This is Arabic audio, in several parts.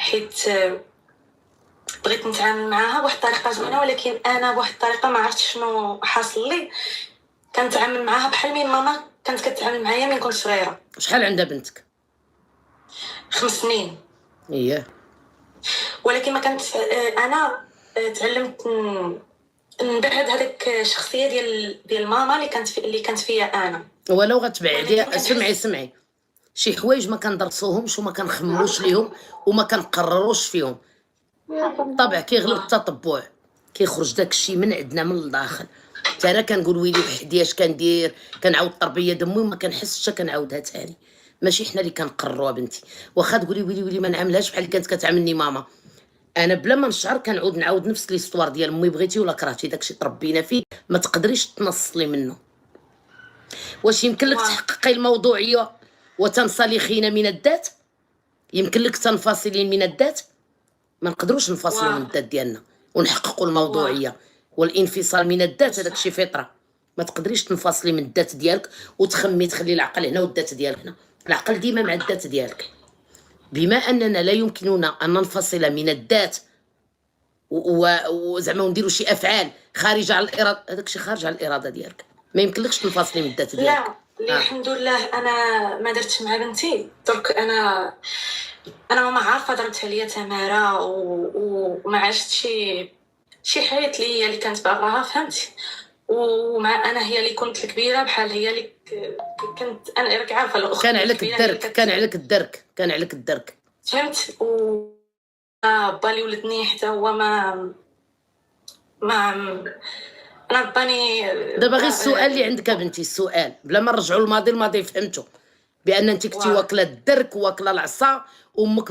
حيت بغيت نتعامل معاها بواحد الطريقه زوينه، ولكن انا بواحد الطريقه ما عرفتش شنو حاصل لي. كنتعامل معاها بحال مين ماما كانت كتعامل معايا من كنت صغيره. شحال عندها بنتك؟ 5 سنين. اييه. ولكن ما كانت انا تعلمت نبعد هذيك الشخصيه ديال ماما اللي كانت فيا انا. ولو غتبعدي سمعي شي حوايج ما كندرسوهمش وما كنخموش ليهم وما كنقرروش فيهم. طبعا كيغلب التطبع، كيخرج داك الشيء من عندنا من الداخل. حتى انا كنقول ويلي وحدي اش كندير، كنعاود تربيه دمي وما كنحسش كنعاودها ثاني. ماشي حنا اللي كنقرروها بنتي. واخا تقولي ويلي ما نعملهاش بحال اللي كانت كتعاملني ماما، انا بلا ما نشعر كنعاود نعاود نفس ليستوار ديال امي. بغيتي ولا كرهتي داكشي تربينا فيه، ما تقدريش تنصلي منه. واش يمكن لك تحققي الموضوعيه وتنسلخين من الذات؟ يمكن لك تنفصلين من الذات؟ ما نقدروش نفصلوا من الذات ديالنا ونحققوا الموضوعيه. والانفصال من الذات هذاك شي فطره. ما تقدريش تنفصلي من الذات ديالك وتخمي تخلي العقل هنا والذات ديالك هنا. العقل ديما مع الذات ديالك. بما اننا لا يمكننا ان ننفصل من الذات وزعما ونديروا شي افعال خارجه على الاراده، هذاك الشيء خارج على الاراده ديالك. ما يمكنلكش تنفصلي من الذات ديالك. لا الحمد لله انا ما درتش مع بنتي. درك انا ماما عارفه ضربتها ليا تماره وما عشت شي حياه ليا اللي كانت باغاها، فهمتي؟ ومع انا هي اللي كنت الكبيره، بحال هي اللي كنت انا راك عارفه الاخت كان عليك الدرك فهمت. با اللي ولدني حتى هو ما انا رباني. دابا غير السؤال اللي عندك بنتي، السؤال بلا ما نرجعوا للماضي. الماضي فهمته بان انت كنتي واكله الدرك واكله العصا. امك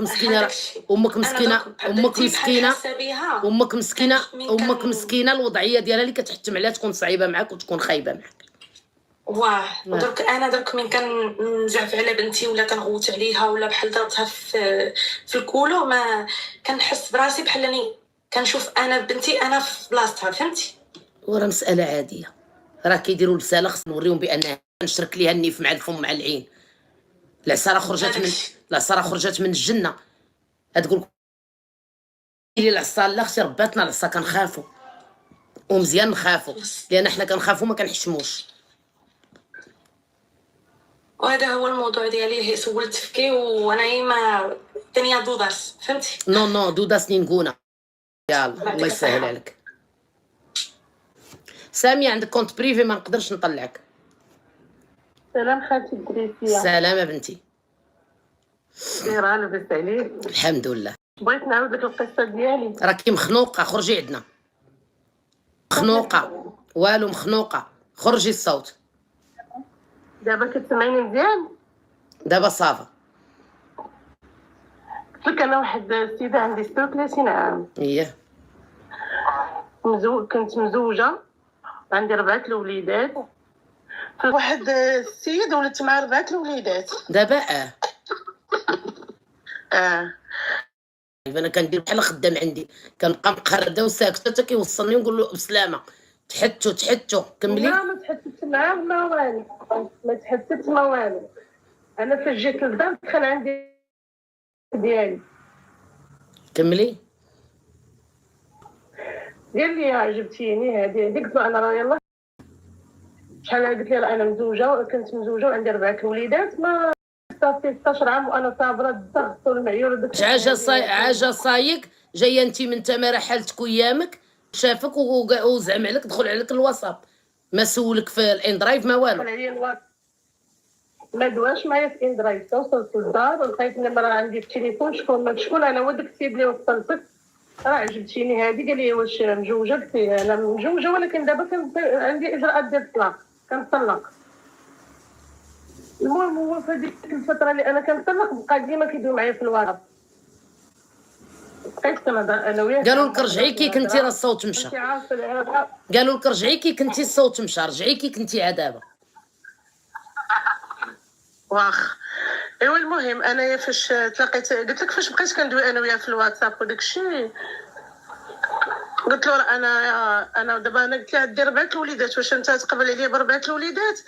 مسكينه الوضعيه ديالها اللي كتحتم عليها تكون صعيبه معك وتكون خايبه معك. ودرك انا من كنزعف على بنتي ولا كنغوت عليها ولا بحال ضربتها في الكولو، ما كنحس براسي بحال اني كنشوف انا بنتي انا في بلاصتها، فهمتي؟ وراه مساله عاديه. راه كيديروا رساله خصنا نوريهم بان نشرك ليها النيف مع الفم مع العين. العصا خرجت من الجنه. تقول لي العصا لا اختي رباتنا العصا كنخافوا ومزيان نخافوا لان حنا كنخافوا ما كنحشموش. وهذا هو الموضوع ديالي. سولت فيكي وانا ما الدنيا دوداس، فهمتي؟ نو دوداس نينكونا. يلا الله يسهل عليك. ساميه عندك كونت بريفي ما نقدرش نطلعك. سلام خالتي الدريسيه. سلام بنتي. خير لاباس عليك؟ الحمد لله. بغيت نعاود لك القصه ديالي. راكي مخنوقه، خرجي عندنا. مخنوقه والو مخنوقه، خرجي الصوت. دابا كتسمعيني مزيان؟ دابا صافا. قلت لك انا واحد السيده عندي 36 عام. اييه. كنت مزوجه، عندي 4 الوليدات. واحد السيد ولدت مع 4 الوليدات. دابا انا كندير بحال خدام عندي، كنبقى مقرده وساكته حتى كيوصلني ونقول له بسلامه. تحتو كملي. لا ما تحدثت معاه ما والو، ما تحدثت ما والو. انا فاش جيت للدار دخل عندي ديالي. كملي. قال لي عجبتيني هذه. قلت له انا راه يلاه شحال قلت لي راه انا كنت مزوجه وعندي 4 الوليدات. ما صافي 16 عام وانا صابره الضغط والمعيور وداك عاجه صايق جايه انت من تماره حالتك ويامك، شافك وزعم عليك، دخل عليك الواتساب، ما سولك في الاندرايف ما والو. ما دواش معايا في اندرايف. وصلت للدار ولقيت النمره عندي في التليفون. شكون انا؟ هو داك السيد اللي وصلتك، راه عجبتيني هذه. قال لي واش مزوجه؟ قلت له انا مزوجه ولكن دابا عندي اجراءات ديال الطلاق، كنطلق. المهم هو في هذيك الفتره اللي انا كنطلق بقى ديما كيدوي معايا في الواتساب. بقيت كنهضر انا وياه. قالوا لك رجعي كي كنتي راه الصوت مشى. قالوا لك رجعي كي كنتي الصوت مشى، رجعي كي كنتي عا دابا. واخ ايوا المهم انايا فاش تلاقيت قلت لك فاش بقيت كندوي انا وياه في الواتساب وداك الشيء، قلت له انا دابا انا قلت له عندي 4 الوليدات، واش انت تقبل عليا ب4 الوليدات؟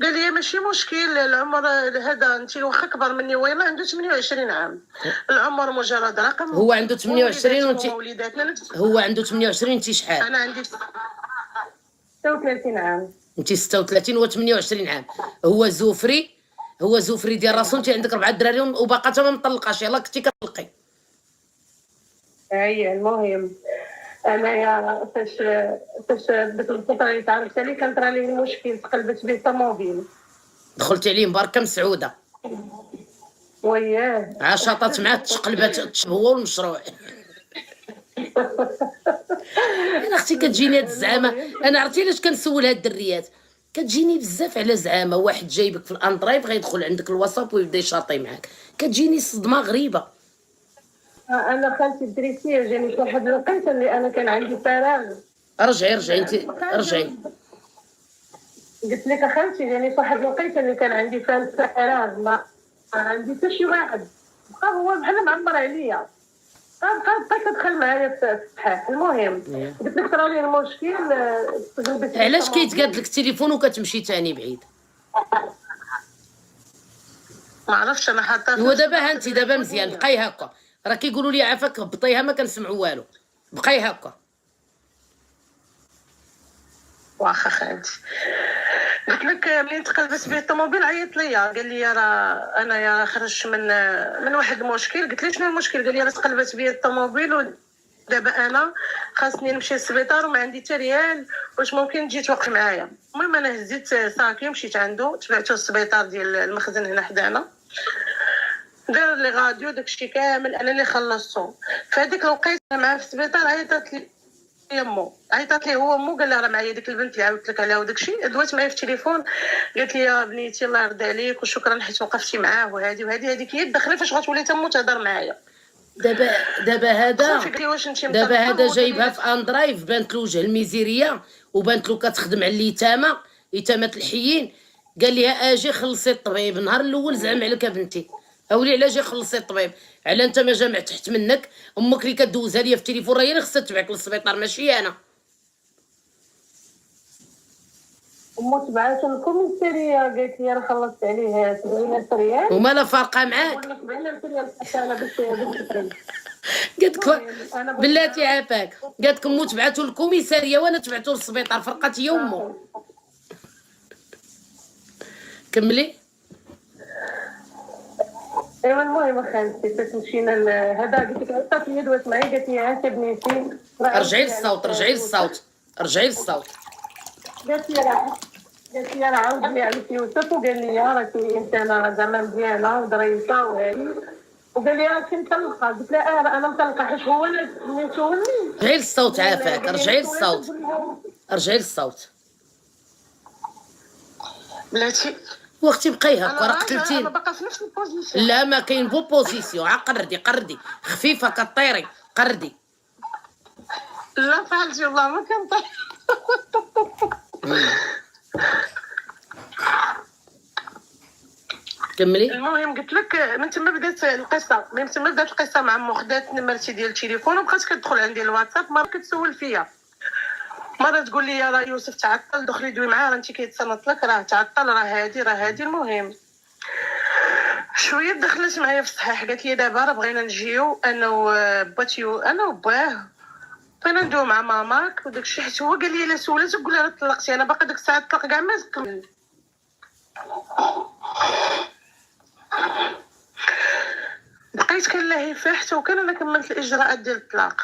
قال لي ماشي مشكل العمر هذا، انت واخا كبر مني ويلا عنده 28 عام، العمر مجرد رقم. هو عنده 28 وانت ووليداتنا هو عنده 28 انت شحال؟ انا عندي 36 عام. انت 36 و 28 عام. هو زوفري ديال راسو. انت عندك 4 دراري وباقا تا ما مطلقاش، يلاه كنتي كتطلقي. هي المهم انايا فاش ديك الفتره اللي تعرفت عليه كان طرا لي المشكل، تقلبت به الطوموبيل. دخلتي عليه مباركه مسعوده، وياه عشطات معاه تقلبات هو والمشروع. انا اختي كتجيني هاد الزعامه. انا عرفتي علاش كنسول هاد الدريات؟ كتجيني بزاف على زعامه واحد جايبك في الاندرايف غيدخل عندك الواتساب ويبدا يشاطي معاك. كتجيني صدمه غريبه. انا خالتي الدريسيه جاني في واحد الوقيته اللي انا كان عندي فراغ. رجعي انت رجعي. قلت لك خالتي جاني في واحد الوقيته اللي كان عندي فراغ، ما عندي حتى شي واحد، بقى هو بحال معمر عليا، بقى كتدخل معايا في الصحيح. المهم قلت لك طرا لي المشكل. علاش كيتقاد لك التليفون وكتمشي تاني بعيد؟ ما عرفتش انا حاطه. هو دابا انت دابا مزيان، بقاي هكا. راه كيقولوا لي عافاك هبطيها ما كنسمعوا والو. بقاي هكا. واخا خالتي قلت لك ملي تقلبت به الطوموبيل عيط ليا، قال لي راه انا خرجت من واحد المشكل. قلت له شنو المشكل؟ قال لي راه تقلبت بيا الطوموبيل ودابا انا خاصني نمشي للسبيطار وما عندي حتى ريال، واش ممكن تجي توقف معايا؟ المهم انا هزيت ساكي ومشيت عنده، تبعته للسبيطار ديال المخزن هنا حدانا، دار لي غاديو داكشي كامل انا اللي خلصته. في هذيك الوقيته معاه في السبيطار عيطت لي يمو، عيطت لي هو مو، قال لها راه معايا ديك البنت اللي عاودت لك عليها وداكشي. دوات معايا في التليفون قالت لي يا بنيتي الله يرضي عليك وشكرا حيت وقفتي معاه، وهذه هذيك هي الدخله فاش غتولي تمو تهضر معايا. دابا هذا جايبها في اندرايف، بانت له وجه الميزيريه وبانت له كتخدم على اليتامى، يتامى الحيين. قال لها اجي خلصي الطبيب. النهار الاول زعم عليك بنتي، اولي علاش جي خلصي الطبيب؟ على انت ما جامع تحت منك امك اللي كدوزها ليا في التليفون، راه هي اللي خصها تبعك للسبيطار ماشي انا. امو تبعات الكوميساريه قالت لي راه خلصت عليه 70 ريال وما لا فارقه معاك. 70 ريال حتى انا باش قالت لك بلاتي عافاك، قالت لك امو تبعاتو للكوميساريه وانا تبعتو للسبيطار، فرقات هي امو. كملي. ايوا المهم خالتي فاش مشينا هذا قلت لك عطات لي دوات معايا، قالت لي انت بنيتي رجعي للصوت. قالت لي راه عاود لي عليك يوسف، وقال لي راكي انسانه زعما مزيانه ودريسه وهادي، وقال لي راكي مطلقه. قلت له انا مطلقه حيت هو اللي سولني. رجعي للصوت عافاك، رجعي للصوت بلاتي. واختي بقاي هكا، راه قتلتيني. انا باقا في نفس البوزيسيون. لا ما كاين بوزيسيون، قردي خفيفه كطيري، قردي. لا فهمتي والله ما كنطير. كملي. المهم قلت لك من تما بدات القصه مع مو، خدات نمرتي ديال التليفون وبقات كتدخل عندي الواتساب، مره كتسول فيا، مره تقول لي راه يوسف تعطل دخلي دوي معاه، راه انت كيتصنت لك، راه تعطل، راه هادي. المهم شويه دخلت معايا في الصحيح، قالت لي دابا راه بغينا نجيو انا وباه بغينا ندوي مع ماماك وداكشي، حيت هو قال لي الا سولاتك قول لها راه طلقتي. انا باقا ديك الساعه الطلق كاع ما كمل. بقيت كنلاهي فيه حتى وكان انا كملت الاجراءات ديال الطلاق.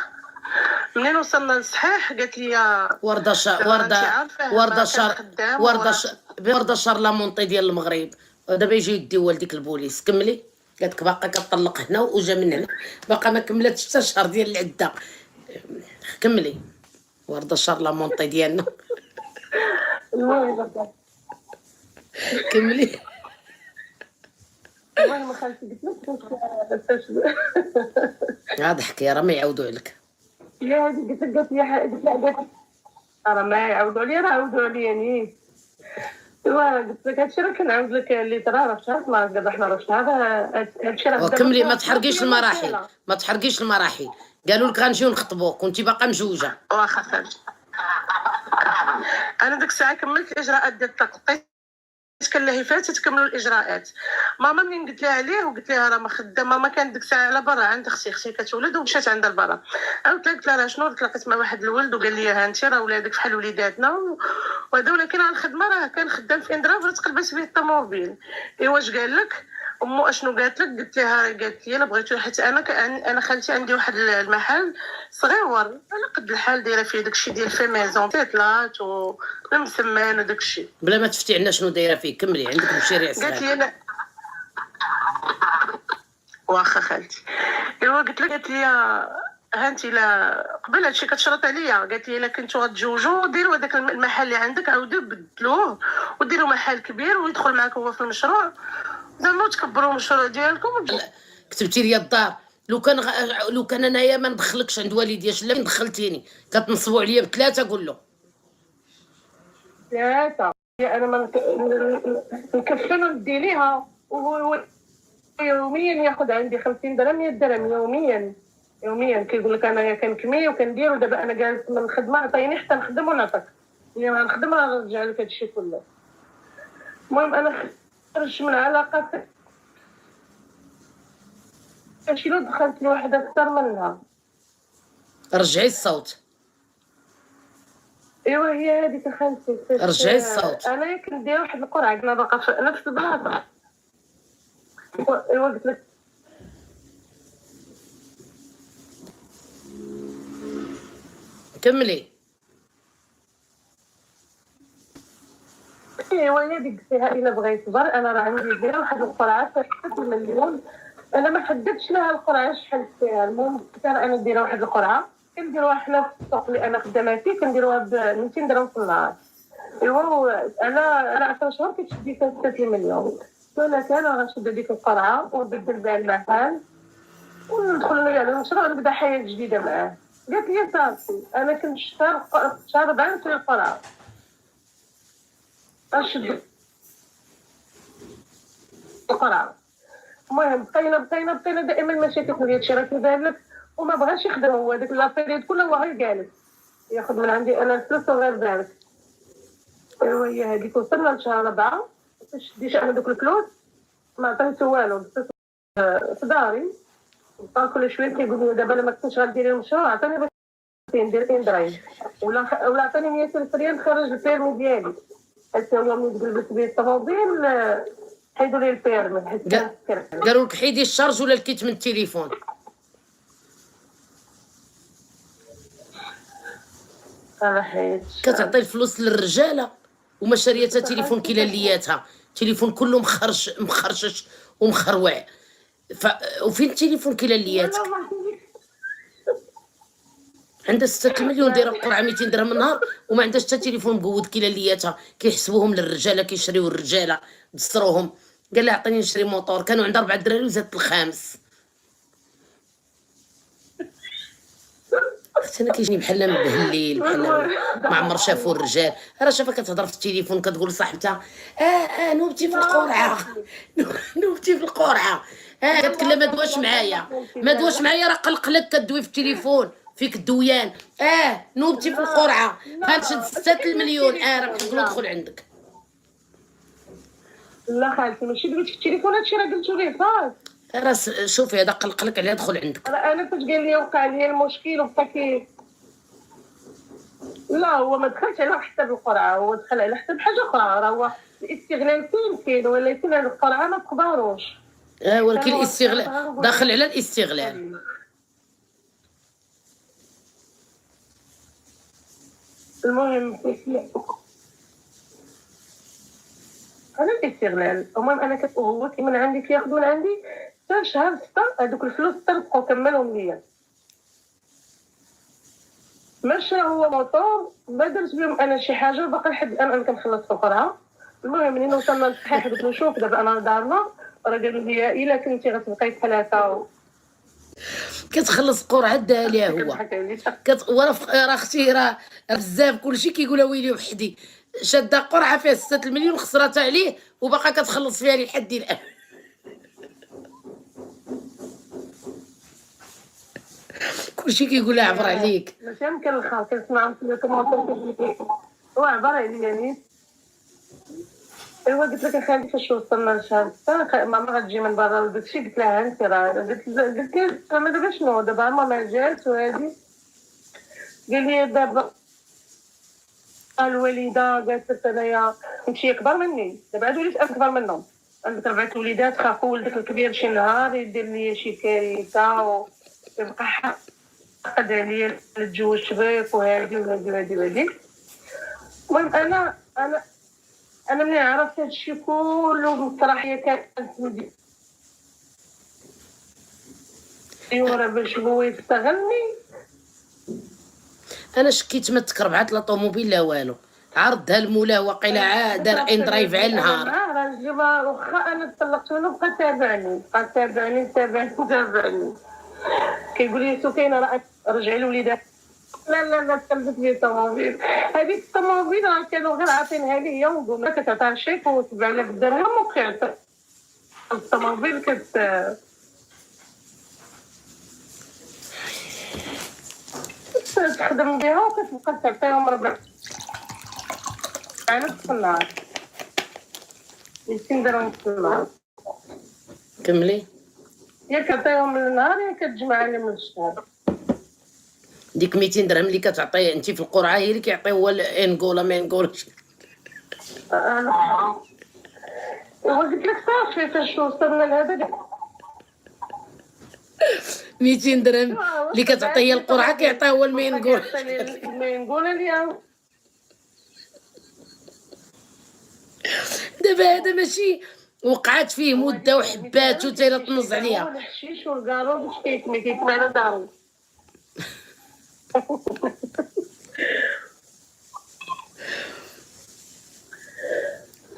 منين وصلنا للصحيح قالت لي ورده شهر لا مونطي ديال المغرب، دابا يجي يديو والديك البوليس. كملي. قالت لك باقا كطلق هنا وجا من هنا، باقا ما كملتش حتى شهر ديال العده. كملي. ورده شهر لا مونطي ديالنا. كملي. المهم خالتي قلت لك عاد حكي راه ما يعاودوا عليك. يا هذه قلت لها راه ما يعاودوا عليا، راه عاودوا عليا ني. قلت لك هادشي راه كنعاود لك اللي طرا، راه شحال ما قال حنا راه شحال هادشي راه كملي. ما تحرقيش المراحل. قالوا لك غنجيو نخطبوك وانت باقا مجوجه. واخا. 5 انا ديك الساعه كملت الاجراءات ديال الطلاق، كنلهفات تكملوا الاجراءات. ماما منين قلت لها عليه وقلت لها راه ما خدام، ماما كانت ديك الساعه على برا عند اختي كتولد ومشات عندها لبرا. عاودت لها قلت لها راه شنو، تلاقيت مع واحد الولد وقال لي ها انت راه ولادك فحال وليداتنا وهذا، ولكن راه الخدمه راه كان خدام في اندراف راه تقلبات به الطوموبيل. واش قال لك امو اشنو قالت لك؟ قلت لها راه قالت لي الا بغيتو، حيت انا خالتي عندي واحد المحل صغيور على قد الحال دايره فيه داكشي ديال في ميزون تيطلات والمسمان وداكشي. بلا ما تفتي عنا شنو دايره فيه، كملي. عندك مشاريع قالت صغيره. لي لا واخا خالتي. ايوا قالت لي ها انت لا قبل هادشي كتشرط عليا، قالت لي الا كنتو غتجوجو ديروا هذاك المحل اللي عندك عاودوا بدلوه وديروا محل كبير ويدخل معك هو في المشروع، زعما تكبروا المشروع ديالكم. كتبتي لي الدار، لو كان انايا ما ندخلكش عند والديا، لا دخلتيني كتنصبوا عليا بثلاثه. قول له ثلاثة. انا ما نكفل وندي ليها، وهو يوميا ياخذ عندي 50 درهم 100 درهم يوميا كيقول لك انايا كنكمي وكندير، ودابا انا جالس من الخدمه عطيني حتى نخدم ونعطيك، ملي غنخدم راه نرجع لك هادشي كله. المهم انا خرجت من علاقه شنو دخلت لواحده اكثر منها. رجعي الصوت. ايوا هي هذيك خالتي. رجعي الصوت. انا كندير واحد القرعه كنا باقا في نفس البلاصه. ايوا قلت لك كملي. ايوا هي ديك قلت لها الا بغيت صبر انا راه عندي دايره واحد القرعه فيها 6 مليون. انا ما حددتش لها القرعه شحال فيها. المهم قلت لها انا ندير واحد القرعه كنديروها حنا في السوق اللي انا خدامه فيه، كنديروها ب 200 درهم في النهار. ايوا انا 10 شهور كتشدي فيها 6 مليون. ولكن انا غنشد هذيك القرعه ونبدل بها المحل وندخل على المشروع ونبدا حياه جديده معاه. قالت لي صافي. انا كنت شهر 4 في القرعه اشد القرعه. المهم بقينا دائما مشاكل في هادشي راه كيبان لك، وما بغاش يخدم هو ديك لابيريود كلها هو غير جالس ياخذ من عندي انا الفلوس وغير جالس. ايوا هي هذيك وصلنا لشهر 4 باش ديش انا دوك الفلوس ما عطيت والو، دزت في داري بقى كل شويه كيقول لي دابا ما كنتش غديري المشروع عطيني باش ندير اندرايف ولا عطيني 100,000 ريال نخرج البيرمي ديالي. حتى هو ملي تقلبت بيه الطوموبيل حيدوا لي البيرمي حيت قالوا لك حيدي الشارج ولا الكيت من التليفون. انا حيت كتعطي الفلوس للرجاله وما شاريتها تليفون كيلالياتها، تليفون كله مخرشش ومخروع. وفين التليفون كيلالياتك؟ عندها 6 مليون دايره القرعه 200 درهم النهار وما عندهاش حتى تليفون مقود كيلالياتها. كيحسبوهم للرجاله كيشريو الرجاله دستروهم. قال لها عطيني نشري موطور، كانوا عندها 4 دراري وزادت الخامس. اختي انا كيجيني بحال مبهليل بحال ما عمر شافوا الرجال. راه شافها كتهضر في التليفون كتقول لصاحبتها نوبتي في القرعه نوبتي في القرعه. قالت لها ما دواش معايا راه قلقلك كدوي في التليفون فيك الدويان. نوبتي في القرعه غنشد 6 المليون. راه كتقول ادخل عندك. لا خالتي ماشي بغيت في التليفون هادشي راه قلتو ليه صافي. راه شوفي هذا قلقلك عليه ادخل عندك. انا فاش قال لي وقع لي المشكل وبقى لا هو ما دخلش على حساب القرعه، هو دخل على حساب حاجه اخرى. راه هو الاستغلال كاين ولكن هاد القرعه ما تقدروش. ولكن الاستغلال داخل على الاستغلال. المهم انا الاستغلال. المهم انا هو كيمن عندي كياخذ من عندي حتى شهر 6 هذوك الفلوس تربحوا كملهم ليا. ماشي هو موطور ما درت بهم انا شي حاجه باقي لحد الان انا كنخلص في القرعه. المهم منين وصلنا للصحيح قلت له شوف دابا انا دارنا راه قال لي الا كنتي غتبقاي بحال هكا كتخلص قرعه داليا هو راه اختي راه بزاف كلشي كيقولها ويلي وحدي شاده قرعه فيها 6 المليون خسرتها عليه وباقا كتخلص فيها لحد الان. كلشي كيقولها عبر عليك. ماشي يمكن الخاطر كنسمع في الكومونتير هو عبر عليا يعني ايوا قلت لك اخالي فاش وصلنا لشهر 6 ماما غتجي من برا وداكشي قلت لها انت راه قلت لها دابا شنو دابا ماما جات وهادي قال لي دابا الوالده قالت لك انايا نمشي اكبر مني دابا عاد وليت اكبر منهم عندك 4 وليدات خافوا ولدك الكبير شي نهار يدير لي شي كارثه ويبقى حقد عليا نتزوج بك وهادي وهادي وهادي وهادي. المهم انا ملي عرفت هادشي كله مسرحيه كانت ايوا باش هو يستغلني. انا شكيت ما تكربعات لا طوموبيل لا والو، عرضها المولاه وقيلا عاد دار ان درايف على النهار. راجلي واخا انا طلقت منه بقى تابعني كيقول لي سكينه راه رجعي لوليدات. لا تكلفت لي الطوموبيل. هذيك الطوموبيل راه كانوا غير عاطينها ليا وقلنا كتعطيها شيك و7000 درهم وكيعطي الطوموبيل تخدم بها وكتبقى تعطيهم 4 في النهار 200 درهم في النهار. كملي. يا كتعطيهم النهار يا كتجمع عليهم الشهر. ديك 200 درهم اللي كتعطيه انت في القرعه هي اللي كيعطيه هو انغولا ما انغولاش. قلت لك صافي فاش وصلنا لهذا 200 درهم اللي كتعطيه القرعه كيعطيه هو المينغول. المينغول اليوم دابا هذا ماشي وقعت فيه مده وحبات وتيلا تنص عليها. الحشيش والكارو باش كيتمي على دارو.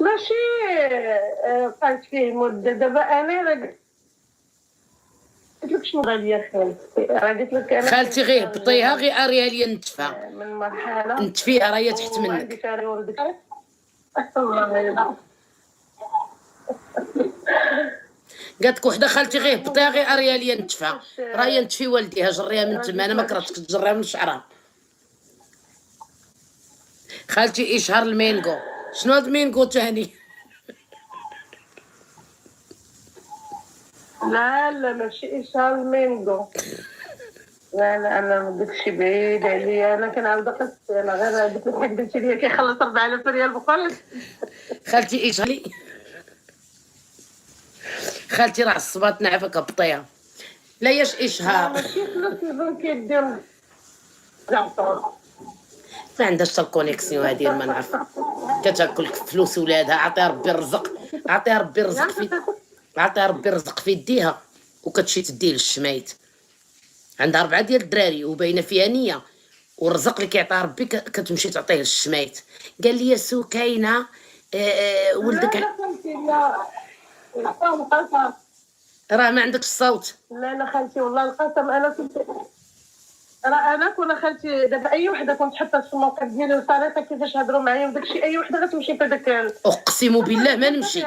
ماشي بقيت فيه مده دابا انا راه قلت لك شنو غادي خالتي راه قلت لك انا خالتي غير هبطيها غير ارياليه نتفى من مرحله نتفيها راهي تحت منك. عندي فاري ولدك الله يرضى. قالت لك وحده خالتي غير هبطيها غير ارياليه نتفى راهي نتفي والديها جريها من تما. انا ما كرهتش تجريها من شعرها. خالتي اشهر المينغو. شنو هاد المينغو تاني؟ لا ماشي اشهار المينغو. لا انا داكشي بعيد عليا. انا كنعاود قصتي انا غير قلت لك قلتي لي كيخلص 4000 ريال بخل. خالتي اشهري. خالتي راه عصبات نعفك هبطيها. لا ياش اشهار ماشي فلوس البنك يدير زعتر ما عندهاش حتى الكونيكسيون هادي ما نعرف. كتاكل فلوس ولادها. عطيها ربي الرزق عطيها ربي الرزق في يديها وكتمشي تديه للشمايت. عندها 4 ديال الدراري وباينه فيها نيه والرزق اللي كيعطيها ربي كتمشي تعطيه للشمايت. قال لي سكينه ولدك راه ما عندكش الصوت. لا خالتي والله القسم انا كنت راه انا كنا خالتي دابا اي وحده كنت حطها في الموقف ديالي والطريقه كيفاش هضروا معايا وداكشي اي وحده غتمشي في داك اقسم بالله ما نمشي.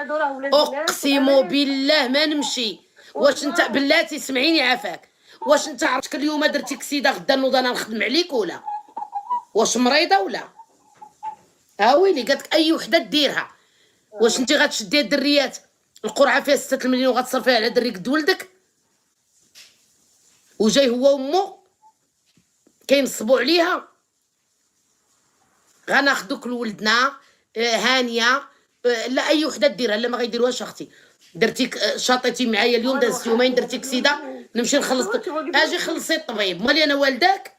اقسم بالله ما نمشي. واش انت بلاتي سمعيني عافاك واش انت عرفتك اليوم درتي كسيده غدا نوض انا نخدم عليك ولا واش مريضه ولا؟ ها ويلي قالت اي وحده ديرها. واش انت غتشدي الدريات القرعه فيها 6 مليون وغتصرفيها على دري قد ولدك وجاي هو وامو كينصبوا عليها؟ غناخذوك لولدنا هانيه. لا اي وحده ديرها لا ما غيديروهاش اختي. درتيك شاطيتي معايا اليوم داز يومين درتي كسيده نمشي نخلص اجي خلصي الطبيب مالي انا والداك.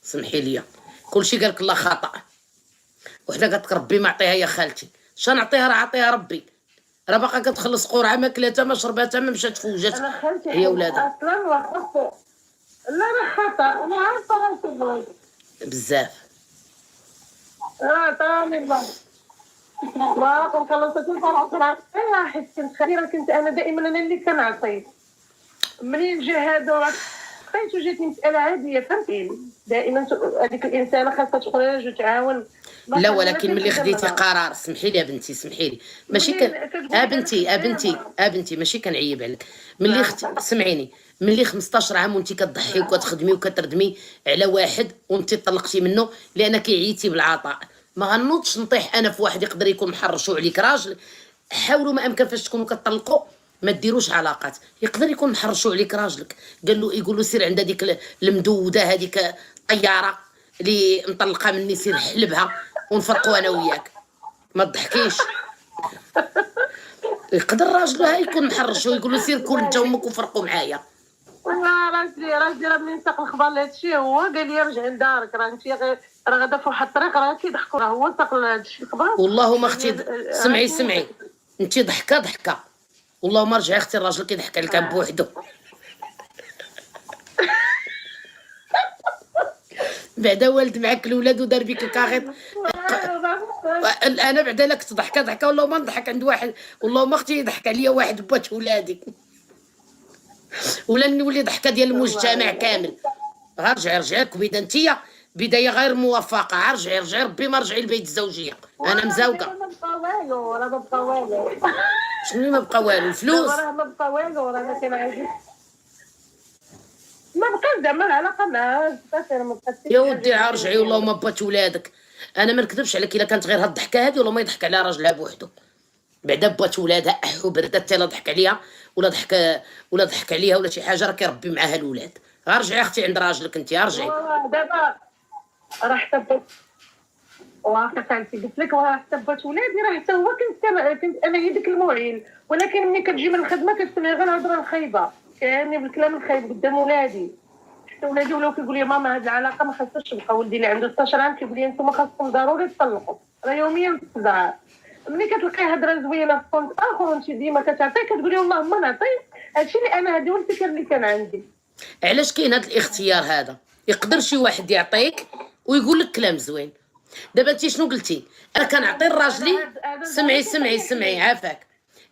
سمحي لي كلشي قالك الله خطا. وحده قالت لك ربي ما عطيها يا خالتي. شنو نعطيها راه عطيها ربي. راه باقا كتخلص قرعه ما كلاتها ما شرباتها ما مشات فوجات هي ولادها. اصلا وقفت لا خطا انا عارفه راسي بزاف. طامي ما كنت خلصت الفرع حيت كنت خيرا كنت انا دائما انا اللي كنعطي. منين جا هذا عطيت وجاتني مساله عاديه فهمتي. دائما هذيك الانسانه خاصها تخرج وتعاون. لا ولكن ملي خديتي قرار سمحي لي يا بنتي سمحي لي ماشي بنتي ماشي كنعيب عليك. ملي سمعيني ملي 15 عام وانت كتضحي وكتخدمي وكتردمي على واحد وانت طلقتي منه لانك عييتي بالعطاء ما غنوضش نطيح انا في واحد يقدر يكون محرشوا عليك راجل. حاولوا ما امكن فاش تكونوا كطلقوا ما ديروش علاقات. يقدر يكون محرشوا عليك راجلك، قال له يقول له سير عند هذيك المدوده هذيك طياره اللي مطلقه مني، سير حلبها ونفرقوا انا وياك. ما تضحكيش. يقدر راجلها يكون محرش ويقول له سير كل انت امك وفرقوا معايا. والله راجلي راه منين ساق الخبر لهذا الشيء هو قال لي رجع لدارك، راه انت راه غادا في واحد الطريق راه كيضحكوا، راه هو ساق هذا الشيء الخبر. والله ما اختي سمعي انت ضحكه والله ما رجعي اختي الراجل كيضحك عليك بوحدو. بعدا والد معاك الاولاد ودار بك الكاغيط. انا بعدا لك ضحكه والله ما نضحك عند واحد، والله ما اختي يضحك عليا واحد بوات ولادي ولا نولي ضحكه ديال المجتمع كامل. رجعي كبيده انتيا بدايه غير موفقه. رجعي ربي ما رجعي لبيت الزوجيه. انا مزوقه. ما بقى والو، راه ما بقى والو. شنو ما بقى والو؟ الفلوس راه ما بقى والو، راه ما كان عايز ما بقى زعما العلاقه معاه ما بقاش. يا ودي رجعي والله ما بات ولادك. انا ما نكذبش عليك، الا كانت غير هاد الضحكه هادي والله ما يضحك عليها راجلها بوحدو. بعدا بات ولادها احو بردات لا ضحك عليها ولا ضحك عليها ولا شي حاجه، راه كيربي معاها الاولاد. رجعي اختي عند راجلك انت. رجعي دابا راه حتى بات واخا خالتي قلت لك راه حتى بات ولادي، راه حتى هو كنت انا هي ديك المعين، ولكن ملي كتجي من الخدمه كتسمع غير الهضره الخايبه، كيعني بالكلام الخايب قدام ولادي. حتى ولادي ولاو كيقول لي ماما هاد العلاقه ما خاصهاش تبقى. ولدي اللي عنده 16 عام كيقول لي انتم خاصكم ضروري تطلقوا، راه يوميا في الصداع. ملي كتلقاي هضره زوينه في كونت اخر وانت ديما كتعطي كتقولي اللهم نعطي هادشي اللي انا هادي هو الفكر اللي كان عندي. علاش كاين هذا الاختيار هذا؟ يقدر شي واحد يعطيك ويقول لك كلام زوين. دابا انت شنو قلتي؟ انا كنعطي لراجلي. سمعي عافاك.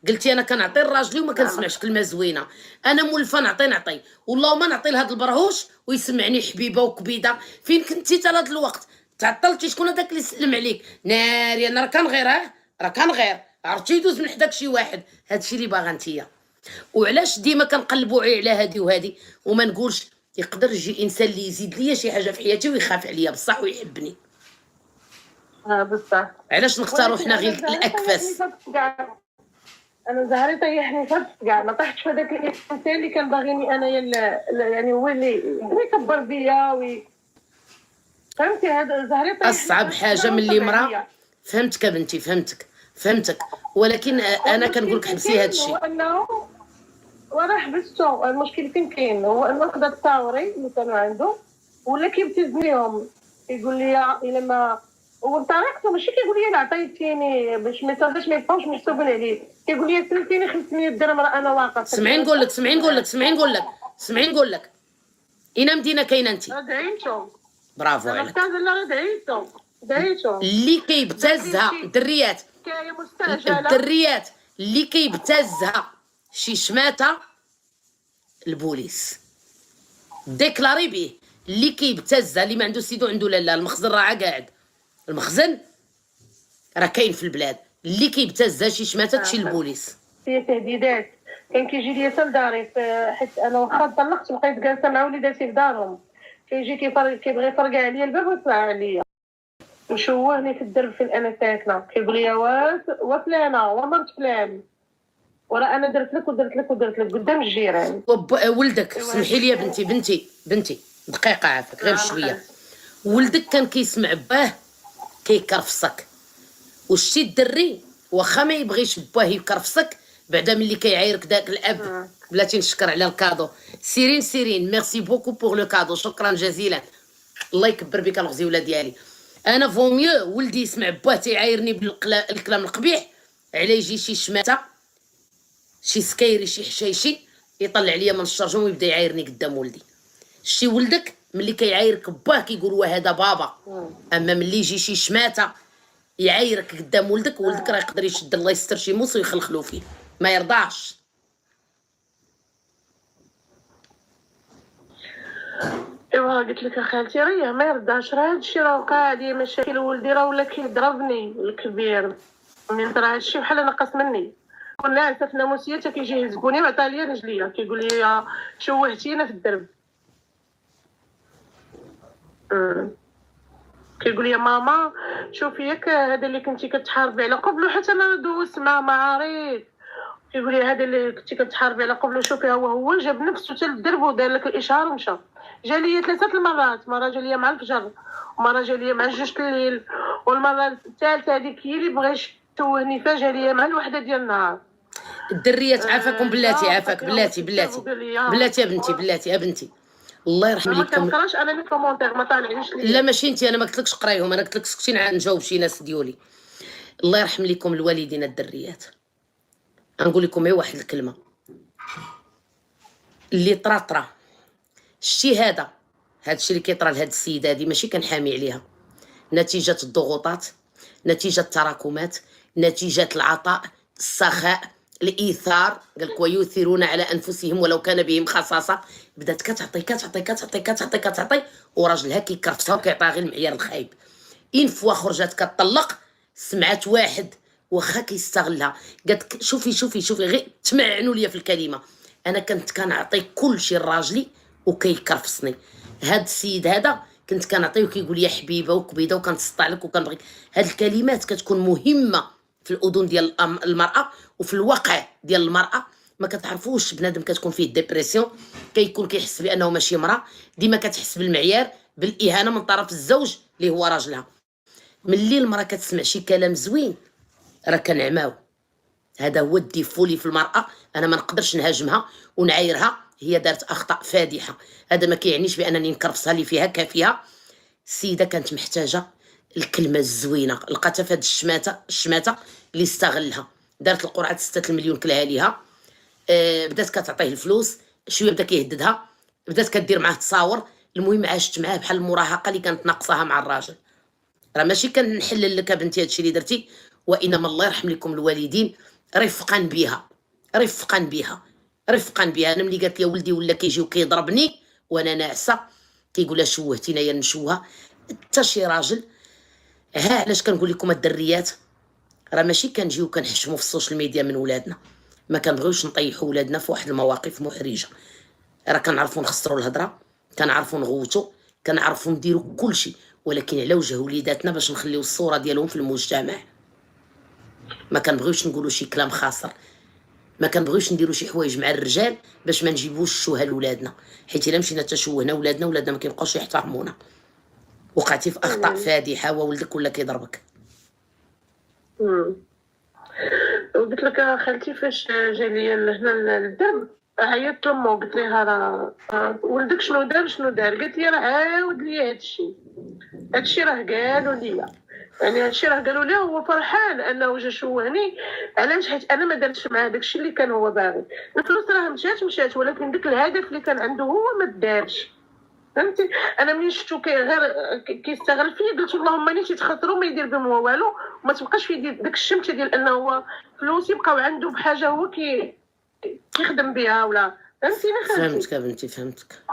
قلتي انا كنعطي لراجلي وما كنسمعش كلمه زوينه. انا مولفه نعطي والله ما نعطي لهذا البرهوش ويسمعني حبيبه وكبيده. فين كنتي حتى لهذا الوقت؟ تعطلتي. شكون هذاك اللي سلم عليك؟ ناري انا راه كان غير عرفتي يدوز من حداك شي واحد. هادشي اللي باغا نتيا. وعلاش ديما كنقلبوا على هادي وهادي وما نقولش يقدر يجي انسان اللي يزيد ليا شي حاجه في حياتي ويخاف عليا بصح ويحبني. بصح علاش نختاروا حنا غير الاكفاس؟ انا زهري طيحني فات كاع ما طحتش في هذاك الانسان اللي كان باغيني انايا، يعني هو اللي يكبر بيا فهمتي. هذا زهري طيحني. اصعب حاجه من اللي مرا. فهمتك يا بنتي فهمتك ولكن انا كنقول لك حبسي هذا الشيء. وانا حبسته. المشكل فين كاين هو انه خدا التاوري اللي كانوا عنده ولا كيبتزنيهم. يقول لي الا ما هو بطريقته ماشي كيقول لي انا عطيتيني باش ما يبقاوش محسوبين عليه، كيقول لي سلفتيني 500 درهم راه انا واقف. سمعي نقول لك اين مدينه كاينه انت؟ دعيتو. برافو عليك. انا دعيتو اللي كيبتزها الدريات كاين مستعجله. الدريات اللي كيبتزها شي شماته البوليس ديكلاري به. اللي كيبتزها اللي ما عنده سيدو عنده لالا. المخزن راه قاعد. المخزن راه كاين في البلاد. اللي كيبتزها شي شماته تمشي للبوليس. فيه تهديدات. كان كيجي ليا حتى لداري حيت انا واخا طلقت بقيت جالسه مع وليداتي في دارهم، كيجي كيبغي يفرقع عليا الباب ويطلع عليا وشوهني في الدرب فين انا ساكنه. كيقول لي وفلانه ومرت فلان وراه انا درت لك قدام الجيران. ولدك سمحي لي يا بنتي دقيقه عافاك غير شويه. ولدك كان كيسمع باه كيكرفصك وشتي الدري واخا ما يبغيش باه يكرفصك بعدا ملي كيعايرك داك الاب. بلاتي نشكر على الكادو. سيرين ميرسي بوكو بوغ لو كادو. شكرا جزيلا. الله يكبر بك الغزيوله ديالي. انا فوميو ولدي يسمع باه تيعايرني بالكلام القبيح على يجي شي شماته شي سكيري شي حشايشي يطلع عليا من الشرجم ويبدا يعايرني قدام ولدي. شي ولدك ملي كيعايرك باه كيقول وهذا بابا، اما ملي يجي شي شماته يعايرك قدام ولدك راه يقدر يشد الله يستر شي موس ويخلخلو فيه ما يرضاش. ايوا قلت لك خالتي راه ما يرضاش. راه هادشي راه وقع لي مشاكل. ولدي راه ولا كيضربني الكبير من راه هادشي بحال نقص مني. كنا عندنا في الناموسيه حتى كيجي يهزبوني وعطا لي رجليا كيقول لي شوهتينا في الدرب. كيقول لي ماما شوفي ياك هذا اللي كنتي كتحاربي على قبله، حتى انا دوزت مع معارض. كيقول لي هذا اللي كنتي كتحاربي على قبله شوفي هو جاب نفسه حتى للدرب ودار لك الاشهار ومشى. جا ليا 3 المرات، مره جا ليا مع الفجر ومره جا ليا مع 2 الليل، والمره الثالثه هذيك هي اللي بغى يشوهني فيها، جا ليا مع 1 ديال النهار. الدريات عافاكم بلاتي، عافاك بلاتي بلاتي يا بنتي، بلاتي يا بنتي، الله يرحم ما ليكم. كنقراش انا لي كومونتير، ما طالعينش ليا. لا ماشي انت، انا ما قلتلكش قرايهم، انا قلتلك سكتي نجاوب شي ناس ديولي. الله يرحم ليكم الوالدين الدريات. غنقول لكم غير واحد الكلمه اللي طرا شتي هذا الشيء اللي كيطرا لهاد السيده هادي ماشي كنحامي عليها، نتيجه الضغوطات، نتيجه التراكمات، نتيجه العطاء، السخاء، الايثار. قالك ويؤثرون على انفسهم ولو كان بهم خصاصه. بدات كتعطي كتعطي كتعطي كتعطي كتعطي وراجلها كيكرفسها وكيعطيها غير المعيار الخايب. ان فوا خرجت كتطلق، سمعت واحد واخا كيستغلها، قالت شوفي غير تمعنوا ليا في الكلمه، انا كنت كنعطي كل شيء لراجلي وكيكرفصني. هاد السيد هذا كنت كنعطيه وكيقول يا حبيبه وكبيده وكنتسطع لك وكنبغيك. هاد الكلمات كتكون مهمه في الاذن ديال المراه وفي الواقع ديال المراه. ما كتعرفوش بنادم كتكون فيه ديبرسيون، كيكون كيحس بانه ماشي مراه، ديما كتحس بالمعيار بالاهانه من طرف الزوج اللي هو راجلها. ملي المراه كتسمع شي كلام زوين راه كنعماو. هذا هو الديفولي في المراه. انا ما نقدرش نهاجمها ونعايرها، هي دارت اخطاء فادحه. هذا ما كيعنيش بانني نكرفصها لي فيها كافيه. السيده كانت محتاجه الكلمه الزوينه، لقاتها في هاد الشماته اللي استغلها. دارت القرعه 6 المليون كلها ليها. بدات كتعطيه الفلوس، شويه بدا كيهددها، بدات كدير معاه تصاور. المهم عاشت معاه بحال المراهقه اللي كانت ناقصاها مع الراجل. راه ماشي كنحلل لك بنتي هادشي اللي درتي، وانما الله يرحم لكم الوالدين رفقا بها رفقا بها رفقا بها. انا ملي قالت لي ولدي ولا كيجي وكيضربني وانا ناعسه كيقولها شوهتينا يا نشوها حتى شي راجل. ها علاش كنقول لكم الدريات راه ماشي كنجيو كنحشموا في السوشيال ميديا من ولادنا، ما كنبغيوش نطيحوا ولادنا في واحد المواقف محرجه. راه كنعرفوا نخسروا الهضره، كنعرفوا نغوتوا، كنعرفوا نديروا كل شيء، ولكن على وجه وليداتنا باش نخليو الصوره ديالهم في المجتمع. ما كنبغيوش نقولوا شي كلام خاسر، ما كنبغيوش نديروا شي حوايج مع الرجال باش ما نجيبوش الشوهه لولادنا، حيت الا مشينا تشوهنا ولادنا ما كيبقاوش يحترمونا. وقعتي في اخطاء فادحه وولدك ولا كيضربك. قلت لك خالتي فاش جا ليا هنا للدرب عيطت لامو قلت لها راه ولدك شنو دار قالت لي راه عاود لي هادشي راه قالوا لي، يعني هادشي راه قالوا لي. هو فرحان انه جا شوهني، علاش؟ حيت انا ما درتش معاه داكشي اللي كان هو باغي. الفلوس راه مشات، ولكن داك الهدف اللي كان عنده هو ما دارش، فهمتي؟ انا ملي شفتو غير كيستغل فيا قلت اللهم اني تيتخسروا ما يدير بهم والو، وما تبقاش في يدير داك الشمته ديال انه هو فلوس يبقاو عنده بحاجه هو كيخدم بها ولا. فهمتيني خالتي؟ فهمتك يا بنتي، فهمتك.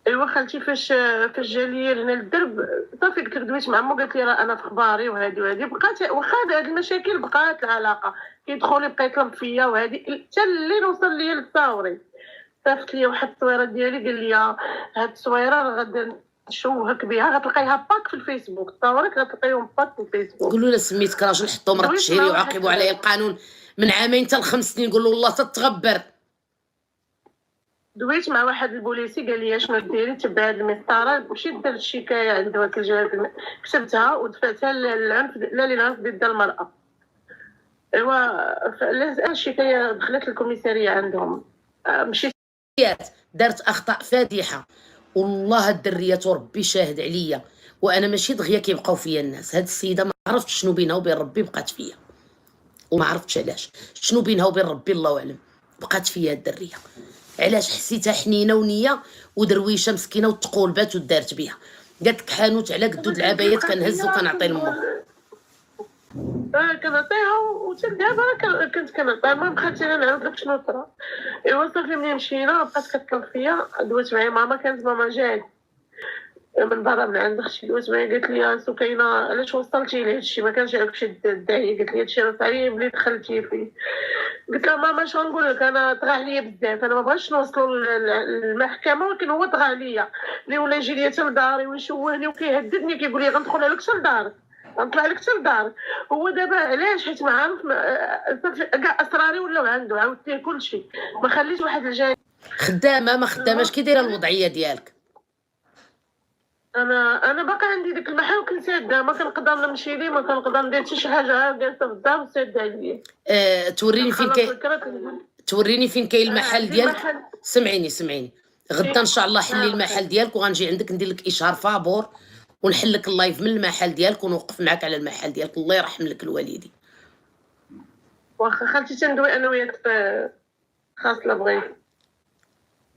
ايوا خالتي فاش جا ليا هنا للدرب صافي قلت لك دويت مع مو قالت لي راه انا في اخباري وهادي بقات واخا هاد المشاكل بقات العلاقه كيدخل يبقى يطلب فيا وهادي حتى اللي نوصل ليا للتصاوري. صيفط لي واحد التصويره ديالي قال لي هاد التصويره راه غادي نشوهك بها، غتلقايها باك في الفيسبوك، تصاورك غتلقايهم باك في الفيسبوك. قولوا له سميتك راجل حطوا مرة التشهيري وعاقبوا عليه القانون من 2 حتى ل5 سنين. قولوا والله تتغبر. دويت مع واحد البوليسي قال لي شنو ديري؟ تبع هاد المسطره، مشيت درت الشكايه عند وكيل جهه، كتبتها ودفعتها للعنف ضد المراه. ايوا الشكايه دخلت الكوميساريه عندهم، مشيت دارت اخطاء فادحه والله الدريات وربي شاهد عليا، وانا ماشي دغيا كيبقاو فيا الناس. هاد السيده ما عرفتش شنو بينها وبين ربي بقات فيا، وما عرفتش علاش شنو بينها وبين ربي الله اعلم بقات فيا الدريه. علاش؟ حسيتها حنينه ونيه ودرويشه مسكينه وتقولبات ودارت بها. قالت لك حانوت على قدود العبايات كنهز وكنعطي لمه. كنعطيها وحتى دابا كنت كنعطيها. المهم خالتي انا نعاود لك شنو طرا. ايوا صافي ملي مشينا بقات كتطلب فيا، دويت معايا ماما، كانت ماما جات من برا من عند اختي الوسمه، قالت لي سكينه علاش وصلتي لهذا الشيء، ما كانش عندكش الداعي. قالت لي هادشي راه صعيب اللي دخلتي فيه. قلت لها ماما شنو نقول لك، انا طغى عليا بزاف، انا ما بغيتش نوصلوا للمحكمه، ولكن هو طغى عليا اللي ولا يجي لي حتى لداري ويشوهني وكيهددني، كيقول لي غندخل لك حتى لدارك، غنطلع لك حتى لدارك. هو دابا علاش؟ حيت ما عارف كاع اسراري ولاو عنده، عاودت ليه كلشي، ما خليش واحد الجانب. خدامه ما خداماش، كي دايره الوضعيه ديالك؟ انا باقا عندي ديك المحل وكنساده، ما كنقدر نمشي ليه، ما كنقدر ندير حتى شي حاجه، جالسه في الدار وساده عليا. توريني فين خلاص كاين، الكرات. توريني فين كاين المحل عندي ديالك. المحل. سمعيني غدا ان شاء الله حلي المحل ديالك وغنجي عندك ندير لك اشهار فابور ونحل لك اللايف من المحل ديالك ونوقف معاك على المحل ديالك. الله يرحم لك الوالدين. واخا خالتي تندوي انا وياك في خاص لا بغيت.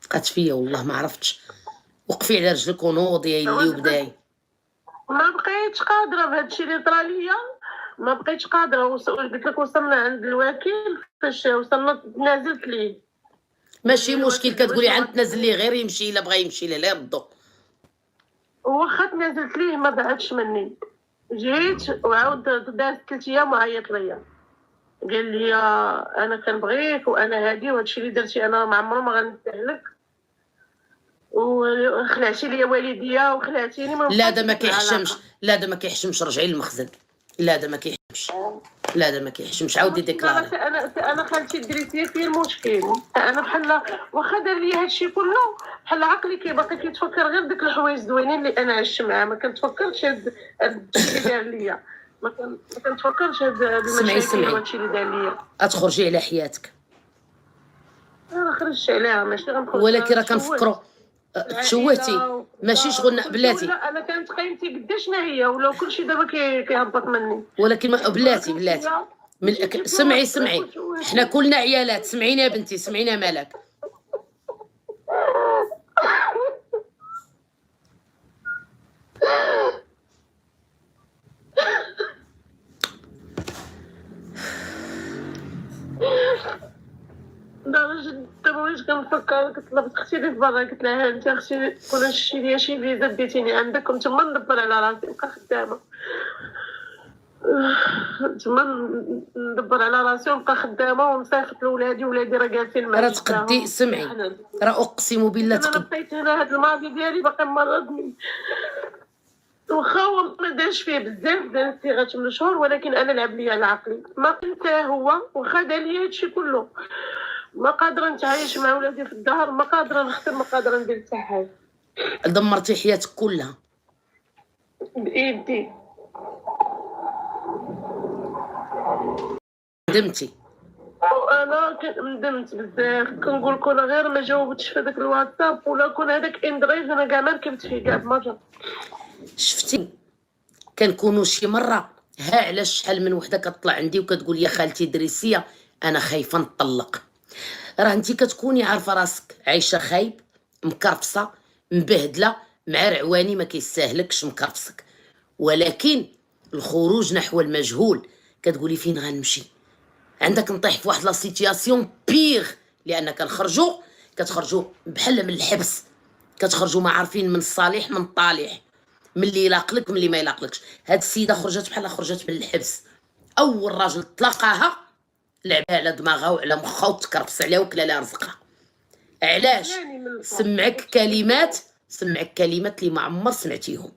بقات فيا والله ما عرفتش. وقفي على رجلك ونوضي يا اللي وبداي. ما بقيتش قادره بهذا الشيء اللي طرا ليا، ما بقيتش قادره. قلت لك وصلنا عند الوكيل، فاش وصلنا نازلت ليه. ماشي مشكل، كتقولي عند تنزل ليه غير يمشي، الا بغى يمشي لا يردو. واخا تنازلت ليه ما بعدش مني، جيت وعاود داز 3 ايام وعيط ليا، قال لي انا كنبغيك وانا هادي، وهادشي اللي درتي انا ما عمرو ما غنسهلك، وخلعتي ليا والديا وخلعتيني. ما لا ده ما كيحشمش، لا ده ما كيحشمش، رجعي للمخزن. لا ده ما كيحشمش، لا ده ما كيحشمش، عاودي ديكلاري. انا خالتي الدريسيه فيه المشكل. انا بحال واخا دار لي هادشي كله، بحال عقلي باقي كيتفكر غير ديك الحوايج زوينين اللي انا عشت معاه، ما كنتفكرش هاد الشيء اللي دار ليا، ما كنتفكرش هاد المشاكل وهادشي اللي دار ليا. اتخرجي على حياتك. انا خرجت عليها ماشي غنخرج، ولكن راه كنفكروا تشوهتي ماشي شغل بلاتي. لا انا كانت قيمتي قداش هي، ولو كلشي دابا كيهبط مني. ولكن بلاتي من سمعي حنا كلنا عيالات. سمعيني يا بنتي، سمعيني يا مالك. لدرجة دابا واش كنفكر، طلبت اختي اللي في برا، قلت لها انت اختي كون شتي ليا شي فيزا ديتيني عندك، كنت تما ندبر على راسي نبقى خدامه، تما ندبر على راسي ونبقى خدامه ونصيفط لولادي، ولادي راه جالسين معايا. راه تقدي، سمعي راه اقسم بالله انا بقيت هنا، هاد الماضي ديالي باقي مرضني، واخا هو ما دارش فيه بزاف، دار صيغه من شهور، ولكن انا لعب ليا على عقلي. ما كنت هو واخا دار ليا هادشي كله، ما قادره نتعايش مع ولادي في الدار، ما قادره نخدم، ما قادره ندير حتى حاجه. دمرتي حياتك كلها بايدي. ندمتي. وانا ندمت بزاف، كنقول كون غير ما جاوبتش في هذاك الواتساب، ولا كون هذاك اندرايف انا كاع ما ركبت فيه كاع بمره. شفتي كنكونوا شي مره ها علاش شحال من وحده كتطلع عندي وكتقول يا خالتي دريسيه انا خايفه نطلق. راه انت كتكوني عارفه راسك عايشه خايب، مكرفصه، مبهدله، مع رعواني ما كيستاهلكش مكرفصك، ولكن الخروج نحو المجهول كتقولي فين غنمشي. عندك نطيح في واحد لا سيتياسيون بيغ، لان كتخرجوا بحال من الحبس، كتخرجوا ما عارفين من الصالح من الطالح، من اللي يلاقلك من اللي ما يلاقلكش. هاد السيده خرجت بحال خرجت من الحبس. اول راجل تلاقاها لعبها على دماغها وعلى مخها وتكرفس عليها وكلا لها رزقها. علاش؟ سمعك كلمات اللي ما عمر سمعتيهم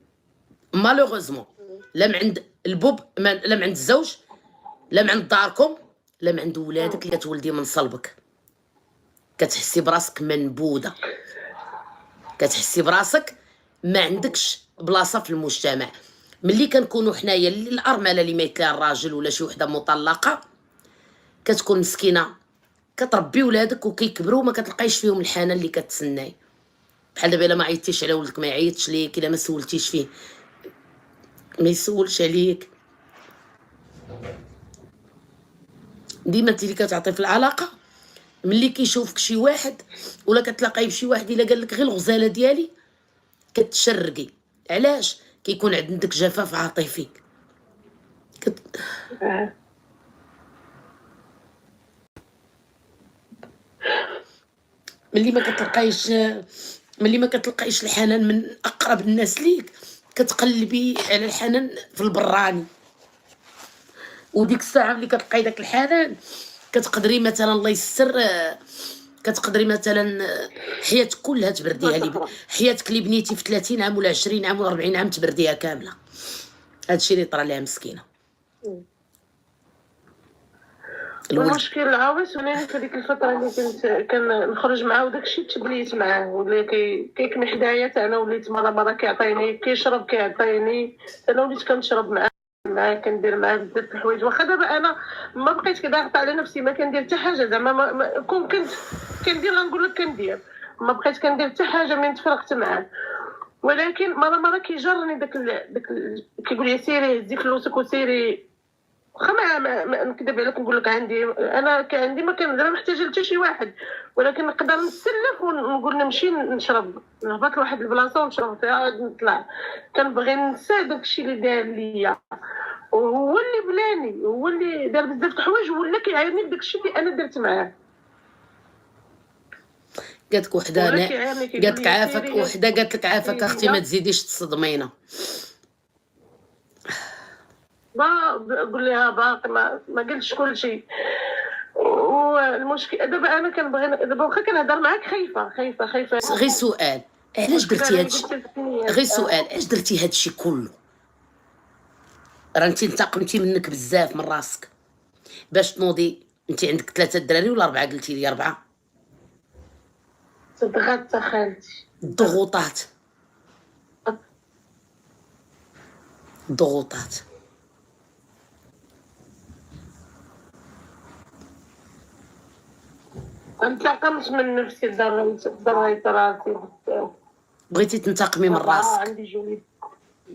مالوغوزمون، لا من عند البوب، لا من عند الزوج، لا من عند داركم، لا من عند ولادك اللي تولدي من صلبك. كتحسي براسك منبوذه، كتحسي براسك ما عندكش بلاصه في المجتمع. ملي كنكونوا حنايا الارمله اللي ميت لها الراجل ولا شي وحده مطلقه، كتكون مسكينه كتربي ولادك وكيكبروا ما كتلقايش فيهم الحنان اللي كتسناي. بحال دابا الا ما عيطتيش على ولدك ما يعيطش ليك، الا ما سولتيش فيه ما يسولش عليك. ديما انت اللي كتعطي في العلاقه، ملي كيشوفك شي واحد ولا كتلاقاي بشي واحد الا قال لك غير الغزاله ديالي كتشرقي. علاش؟ كيكون عندك جفاف عاطفي. ملي ما كتلقايش ملي ما كتلقايش الحنان من اقرب الناس ليك كتقلبي على الحنان في البراني، وديك الساعه ملي كتلقاي داك الحنان كتقدري مثلا الله يستر كتقدري مثلا حياتك كلها تبرديها لي، حياتك اللي بنيتي في 30 عام ولا 20 عام ولا 40 عام تبرديها كامله. هادشي اللي طرا ليها مسكينه. المشكل العويص وناني في ديك الفتره اللي كنت كنخرج معاه وداكشي تبليت معاه، ولا كيكمل حدايا حتى انا وليت مره كيعطيني كيشرب كيعطيني، انا وليت كنشرب معاه كندير معاه بزاف د الحوايج. واخا دابا انا ما بقيت كضاغطه على نفسي ما كندير حتى حاجه، زعما كون كنت كندير غنقول لك كندير، ما بقيت كندير حتى حاجه من تفرقت معاه. ولكن مره كيجرني داك كيقول لي سيري هزي فلوسك وسيري. واخا ما نكذب عليك نقول لك عندي ما كان زعما محتاجه لحتى شي واحد، ولكن نقدر نتسلف ونقول نمشي نشرب، نهبط لواحد البلاصه ونشرب فيها نطلع. كنبغي ننسى داكشي اللي دار ليا، وهو اللي بلاني، هو اللي دار بزاف د الحوايج، ولا كيعايرني بداكشي اللي انا درت معاه. قالت وحده قالت لك عافاك، وحده قالت لك عافاك اختي ما تزيديش تصدمينا. قول لها باقي ما قلتش كل شيء. والمشكل دابا انا كنبغي دابا واخا كنهضر معاك خايفه. غير سؤال، علاش درتي هادشي؟ غير سؤال، علاش درتي هادشي كله؟ راه انت انتقمتي منك بزاف من راسك باش تنوضي. انت عندك 3 دراري ولا 4؟ قلتي لي 4. صدقات خالتي الضغوطات انتقمت من نفسي، ضريت راسي بغيتي تنتقمي من راسك. عندي جولي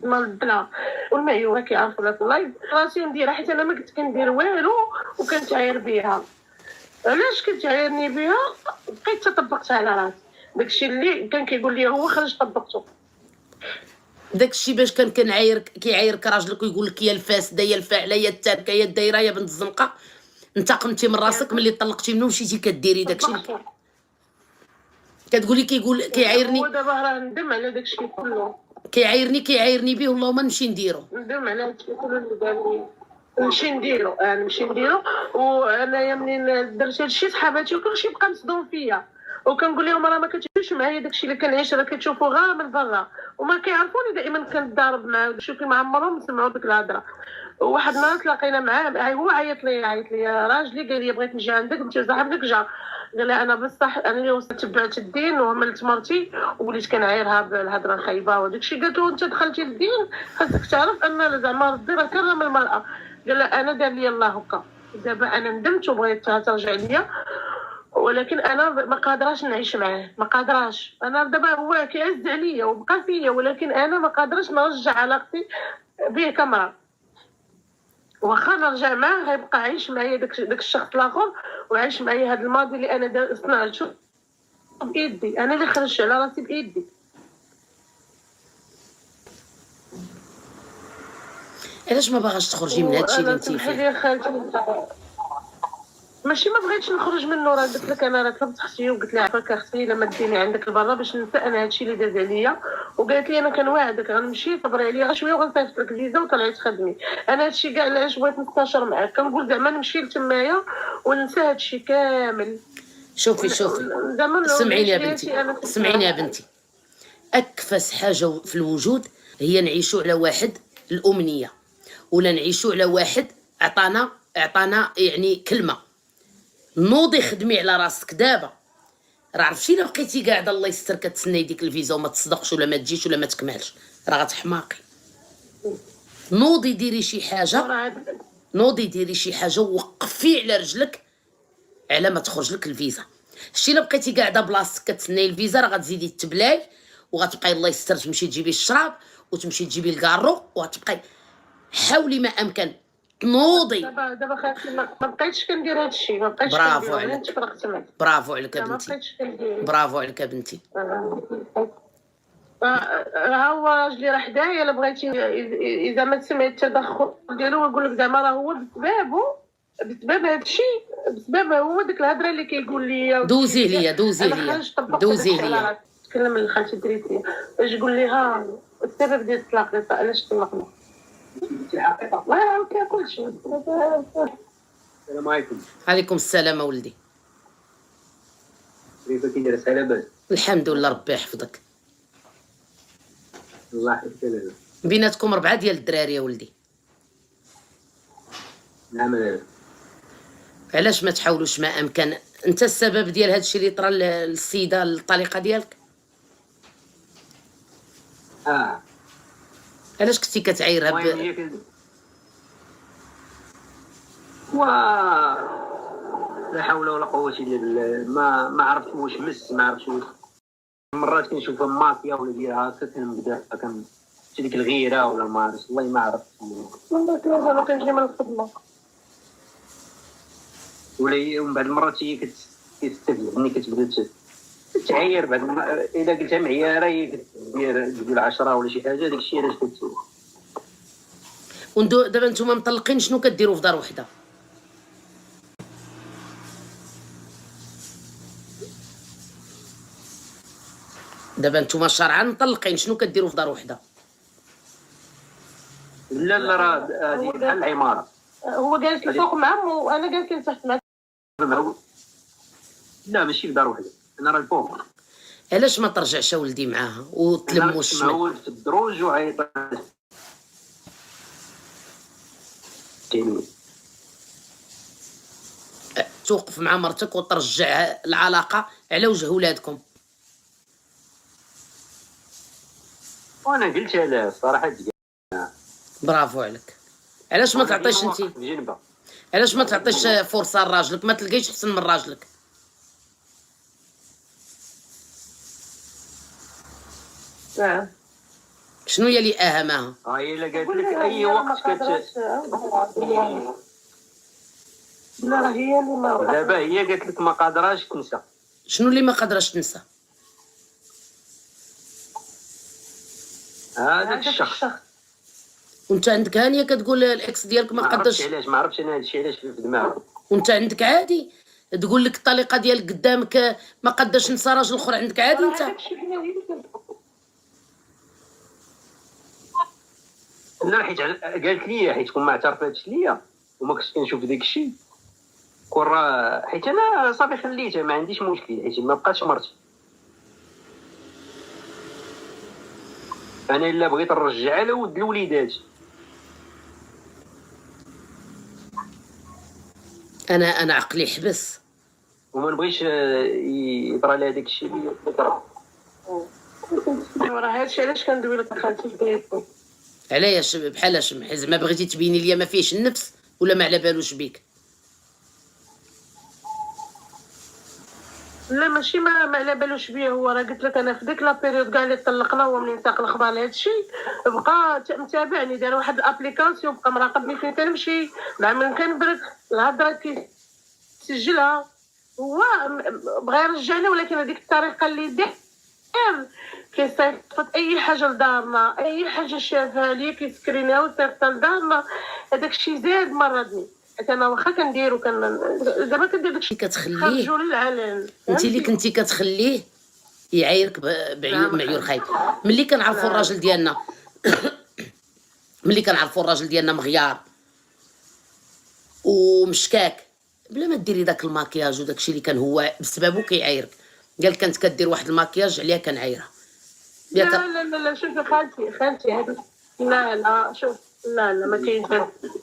ما البلا والمعيوره كيعرفوا لك اللايف راسي نديرها، حيت انا ما كنت كندير والو وكنتعاير بها. علاش كنتعايرني بها؟ بقيت طبقتها على راسي، داكشي اللي كان كيقول لي هو خرج طبقته. داكشي باش كان كيعايرك راجلك ويقول لك يا الفاسده يا الفاعله يا التاركه يا الدايره يا بنت الزنقه، انتقمتي من راسك ملي طلقتي منه ومشيتي كديري داكشي كتقولي كيعايرني. هو دابا راه ندم على داكشي كله، كيعايرني به والله ما نمشي نديرو. ندم على هادشي كله اللي دار لي، نمشي نديرو وانايا منين درت هادشي صحاباتي وكلشي بقى مصدوم فيا، وكنقول لهم راه ما كتشوفوش معايا داكشي اللي كنعيش، راه كتشوفوا غير من برا، وما كيعرفوني دائما كنتضارب معاه شوفي ما عمرهم سمعوا ديك الهضره. وواحد النهار تلاقينا معاه، هو عيط لي راجلي قال لي بغيت نجي عندك انت صاحبك جا، قال لي انا بصح انا اللي وصلت تبعت الدين وهملت مرتي ووليت كنعايرها بالهضره الخايبه وداك الشيء. قالت له انت دخلتي للدين خاصك تعرف ان زعما ربي راه كرم المراه. قال لها انا دار لي الله هكا، دابا انا ندمت وبغيتها ترجع ليا، ولكن انا ما قادراش نعيش معاه، ما قادراش. انا دابا هو كيعز عليا وبقى فيا، ولكن انا ما قادراش نرجع علاقتي به كامراه. واخا نرجع معاه غيبقى عايش معايا داك الشخص الاخر، وعايش معايا هذا الماضي اللي انا صنعته بايدي، انا اللي خرجت على راسي بايدي. علاش ما باغاش تخرجي من هادشي اللي انت فيه؟ ماشي ما بغيتش نخرج منه، راه قلت لك انا راه طلبت اختي وقلت لها عافاك اختي لما تديني عندك لبرا باش ننسى انا هادشي اللي داز عليا. وقالت لي انا كنواعدك غنمشي صبري عليا غير شويه وغنصيفط لك الفيزا وطلعت خدمي. انا هادشي كاع علاش بغيت نستشر معاك، كنقول زعما نمشي لتمايا وننسى هادشي كامل. شوفي سمعيني يا بنتي، اكفس حاجه في الوجود هي نعيشوا على واحد الامنيه، ولا نعيشوا على واحد عطانا يعني كلمه. نوضي خدمي على راسك دابا. راه عرفتي الا بقيتي قاعده الله يستر كتسناي ديك الفيزا وما تصدقش ولا ما تجيش ولا ما تكملش راه غتحماقي. نوضي ديري شي حاجه ووقفي على رجلك على ما تخرج لك الفيزا. شتي الا بقيتي قاعده بلاصتك كتسناي الفيزا راه غتزيدي تبلاي، وغتبقاي الله يستر تمشي تجيبي الشراب وتمشي تجيبي الكارو، وغتبقاي حاولي ما امكن تنوضي. دابا خاصني ما بقيتش كندير هادشي، ما بقيتش برافو كندير. عليك، تفرقت معاك. برافو عليك يا بنتي، برافو عليك يا بنتي. هو راجلي راه حدايا، الا بغيتي اذا ما سمعت التدخل ديالو ويقول لك زعما راه هو بسبب هادشي، بسبب هو ديك الهضره اللي كيقول لي دوزي ليا تكلم لخالتي الدريسيه باش يقول ليها السبب ديال الطلاق علاش طلقنا. واه كلشي. السلام عليكم. عليكم السلام ولدي. كيفك كي داير لاباس؟ الحمد لله ربي يحفظك. الله يحفظك. بيناتكم 4 ديال الدراري يا ولدي. نعم لالا. علاش ما تحاولوش ما امكن؟ انت السبب ديال هذا الشيء اللي طرا للسيده الطليقه ديالك؟ علاش كنتي كتعايرها المهم هي لا حول ولا قوة الا بالله. ما عرفت واش مس، ما عرفتش واش. مرات كنشوفها ماكيا ولا ديالها هكا كنبدا ديك الغيره ولا ما عرفتش، والله ما عرفت. والله كنجي من الخدمه ولا هي ومن بعد المرات هي كتستفزني، كتبدا تعاير. بعد الا قلتها معياره هي كدير 10 ولا شي حاجه. داك الشيء علاش دابا نتوما مطلقين، شنو كديروا في دار وحده؟ دابا نتوما شرعا مطلقين، شنو كديروا في دار وحده؟ لا راه هذه بحال العماره. هو جالس الفوق مع عمو وانا جالس تحت مع. لا ماشي في دار وحده، انا راه الفوق. علاش ما ترجعش ولدي معاها وتلموا الشمال؟ هو في الدروج وعيط توقف مع مرتك وترجع العلاقه على وجه ولادكم. وانا قلتها له الصراحه. برافو عليك. علاش ما تعطيش انت؟ علاش ما تعطيش فرصه لراجلك؟ ما تلقيش احسن من راجلك؟ شنو هي اللي اهمها؟ هي الا قالت لك اي وقت لا هي اللي ما دابا هي قالت لك ما قادراش تنسى. شنو اللي ما قادراش تنسى؟ هذاك الشخص. وانت عندك هانيه كتقول الاكس ديالك ما قدرش. علاش ما عرفتش انا هذا الشيء علاش في دماغه. وانت عندك عادي تقول لك الطليقه ديالك قدامك ما قداش نسى راجل اخر، عندك عادي انت. لا حيت قالت لي، حيت كون ما اعترفتش ليا وما كنتش كنشوف داك الشيء كون راه، حيت انا صافي خليتها ما عنديش مشكل، حيت ما بقاتش مرتي. انا الا بغيت نرجعها لود الوليدات. انا عقلي حبس وما نبغيش يطرى لها داك الشيء اللي طرا. راه هادشي علاش كندوي لك خالتي بيتكم. علاش بحالاش زعما بغيتي تبيني ليا ما فيهش النفس ولا ما على بالوش بيك؟ لا ماشي ما على بالوش بيه. هو راه قلت لك انا في ديك لا بيريود كاع اللي طلقنا هو منين ساق الاخبار لهذا الشيء بقى متابعني، دار واحد الابليكاسيون بقى مراقبني فين كنمشي مع من كنبرك الهضره كيسجلها. هو بغى يرجعني ولكن هذيك الطريقه اللي دار كيصيفط اي حاجه لدارنا، اي حاجه شافها لي كيسكرينها وصيفطها لدارنا. هذاك الشيء زاد مرضني. انا واخا كندير دابا كندير داكشي كتخليه خرجوا للعلن. انت اللي كنتي كتخليه يعايرك معيور خايب. ملي كنعرفوا الراجل ديالنا ملي كنعرفوا الراجل ديالنا مغيار ومشكاك، بلا ما ديري داك الماكياج وداكشي اللي كان هو بسببه كيعايرك. قال كانت كدير واحد الماكياج عليها كنعايرها. لا لا لا شوفي خالتي هذا لا شوف لا ما كاينش.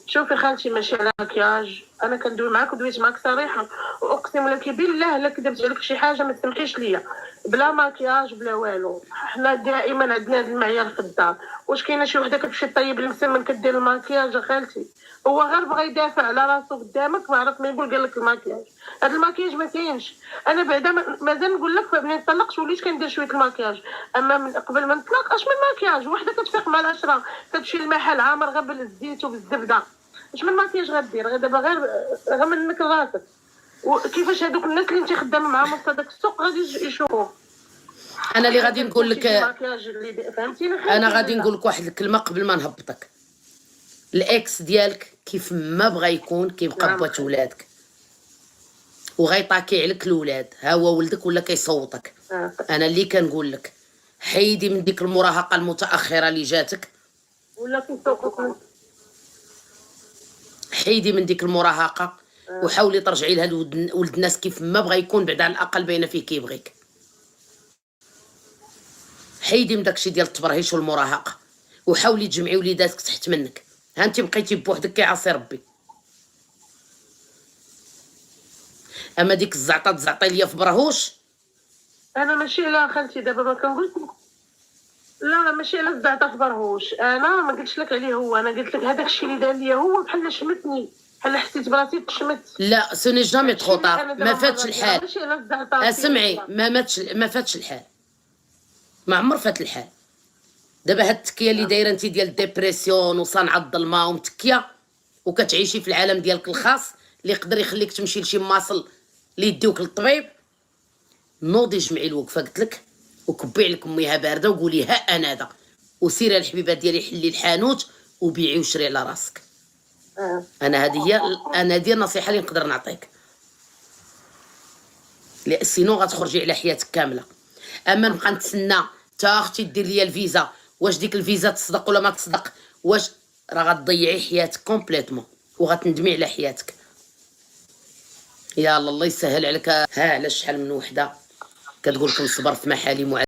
شوفي خالتي ماشي على مكياج. انا كندوي معاك ودويت معاك صريحه واقسم لك بالله الا كذبت عليك شي حاجه ما تسمحيش ليا. بلا مكياج بلا والو. حنا دائما عندنا هذا المعيار في الدار. واش كاينه شي وحده كتمشي طيب المسمن كدير المكياج خالتي؟ هو غير بغى يدافع على راسو قدامك ما عرف ما يقول قال لك المكياج. هذا المكياج ما كاينش. انا بعدا مازال نقول لك ملي طلقت وليت كندير شويه المكياج، اما من قبل ما نطلق اش من مكياج. وحده كتفيق مع العشره كتمشي للمحل عامر غير بالزيت وبالزبده، اش من مكياج غدير؟ غير دابا غير منك راسك. وكيفاش هذوك الناس اللي انت خدامه معاهم وسط داك السوق غادي يشوفوا. انا اللي غادي نقول لك، انا غادي نقول نقول لك واحد الكلمه قبل ما نهبطك. الاكس ديالك كيف ما بغى يكون كيبقى بوات ولادك وغيطاكي عليك الولاد. ها هو ولدك ولا كيصوتك. انا اللي كنقول لك حيدي من ديك المراهقه المتاخره اللي جاتك، ولا كيسوقك حيدي من ديك المراهقه وحاولي ترجعي لهاد ولد الناس كيف ما بغى يكون، بعد على الاقل باينه فيه كيبغيك. حيدي من داكشي ديال التبرهيش والمراهقه، وحاولي تجمعي وليداتك تحت منك. ها انت بقيتي بوحدك كيعاصي ربي. اما ديك الزعطه تزعطي ليا في برهوش، انا ماشي لا خالتي دابا ما كنقولش لا ماشي على الزعطه في برهوش، انا ما قلتش لك عليه هو، انا قلت لك هذاك الشيء اللي دار ليا هو بحال شمتني، بحال حسيت براسي تشمت. لا سوني جامي تخوطا، ما فاتش الحال. ماشي على الزعطه. اسمعي، ما فاتش الحال، ما عمر فات الحال. دابا هاد التكيه اللي دايره انت ديال الديبرسيون وصانعه الظلمه ومتكيه وكتعيشي في العالم ديالك الخاص اللي يقدر يخليك تمشي لشي ماصل اللي يديوك للطبيب، نوضي جمعي الوقفه قلت لك وكبي عليك ميها بارده وقولي ها انا هذا، وسيري الحبيبه ديالي حلي الحانوت وبيعي وشري على راسك. انا هذه النصيحه اللي نقدر نعطيك، لا سينو غتخرجي على حياتك كامله. اما نبقى نتسنى تا اختي دير ليا الفيزا، واش ديك الفيزا تصدق ولا ما تصدق، واش راه غتضيعي حياتك كومبليتوم وغتندمي على حياتك. يا الله يسهل عليك. ها على شحال من وحده كتقول لكم الصبر في محالي